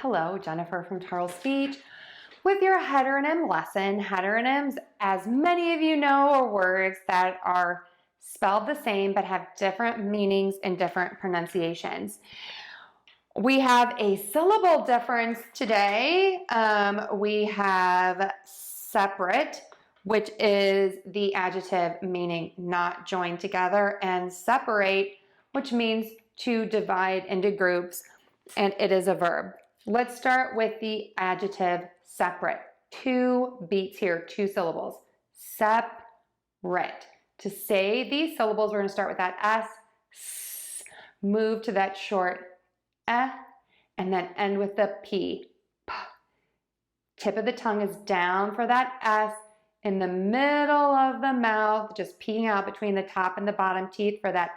Hello, Jennifer from Tarle Speech with your heteronym lesson. Heteronyms, as many of you know, are words that are spelled the same but have different meanings and different pronunciations. We have a syllable difference today. We have sep-rit, which is the adjective meaning not joined together, and sep-ure, which means to divide into groups, and it is a verb. Let's start with the adjective sep-rit. 2 beats here, 2 syllables. Sep-rit. To say these syllables, we're going to start with that s, move to that short and then end with the p. Tip of the tongue is down for that s, in the middle of the mouth, just peeing out between the top and the bottom teeth for that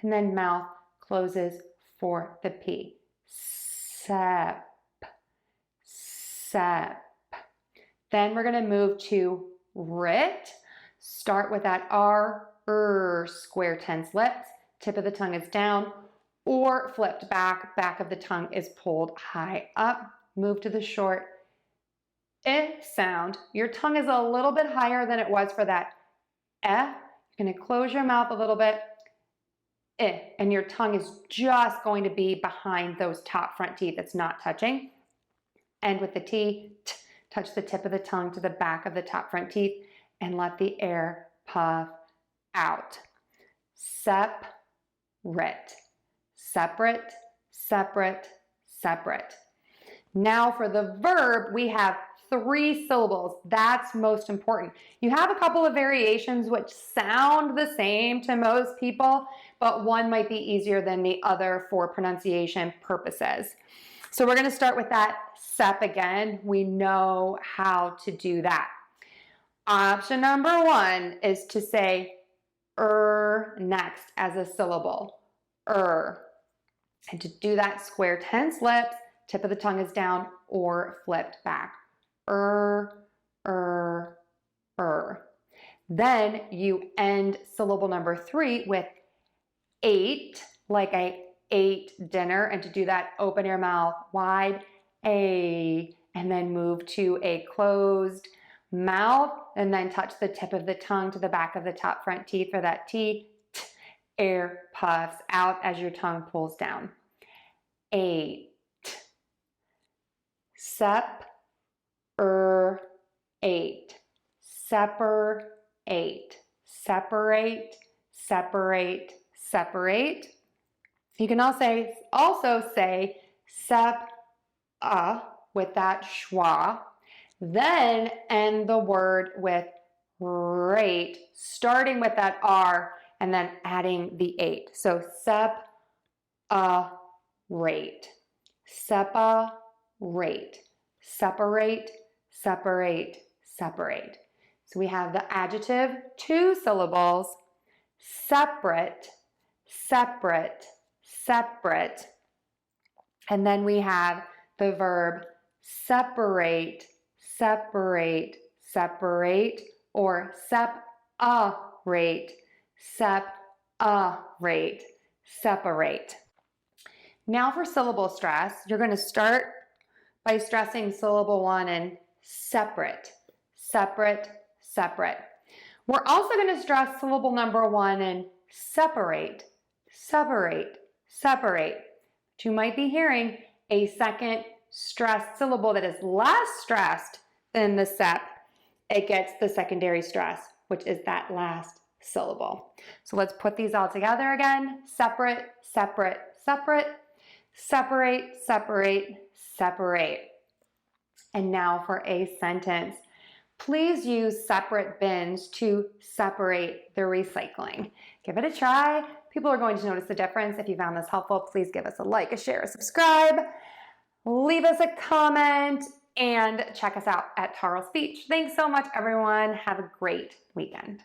and then mouth closes for the p. Sep, sep. Then we're going to move to rit. Start with that square tense lips. Tip of the tongue is down or flipped back. Back of the tongue is pulled high up. Move to the short sound. Your tongue is a little bit higher than it was for that You're going to close your mouth a little bit. And your tongue is just going to be behind those top front teeth. It's not touching. And with the T, touch the tip of the tongue to the back of the top front teeth and let the air puff out. Sep-rit, separate, separate, separate. Now for the verb, we have 3 syllables. That's most important. You have a couple of variations which sound the same to most people, but one might be easier than the other for pronunciation purposes. So we're going to start with that sep again. We know how to do that. Option number 1 is to say next as a syllable. And to do that, square tense lips, tip of the tongue is down or flipped back. Then you end syllable number 3 with ate, like I ate dinner. And to do that, open your mouth wide, and then move to a closed mouth, and then touch the tip of the tongue to the back of the top front teeth for that T. Air puffs out as your tongue pulls down. Ate. Sep-ur-ate, sep-ur-ate, separate, separate, separate. You can also say sep-uh with that schwa, then end the word with rate, starting with that R and then adding the 8. So sep-uh-rate, sep-uh-rate, separate, separate, separate. So we have the adjective, 2 syllables, sep-rit, sep-rit, sep-rit. And then we have the verb separate, separate, separate, or sep-uh-rate, sep-uh-rate, separate. Now for syllable stress, you're going to start by stressing syllable 1 in separate, separate, separate. We're also going to stress syllable number 1 in separate, separate, separate. But you might be hearing a second stressed syllable that is less stressed than the sep. It gets the secondary stress, which is that last syllable. So let's put these all together again. Separate, separate, separate, separate, separate, separate. And now for a sentence. Please use separate bins to separate the recycling. Give it a try. People are going to notice the difference. If you found this helpful, please give us a like, a share, a subscribe. Leave us a comment and check us out at Tarle Speech. Thanks so much, everyone. Have a great weekend.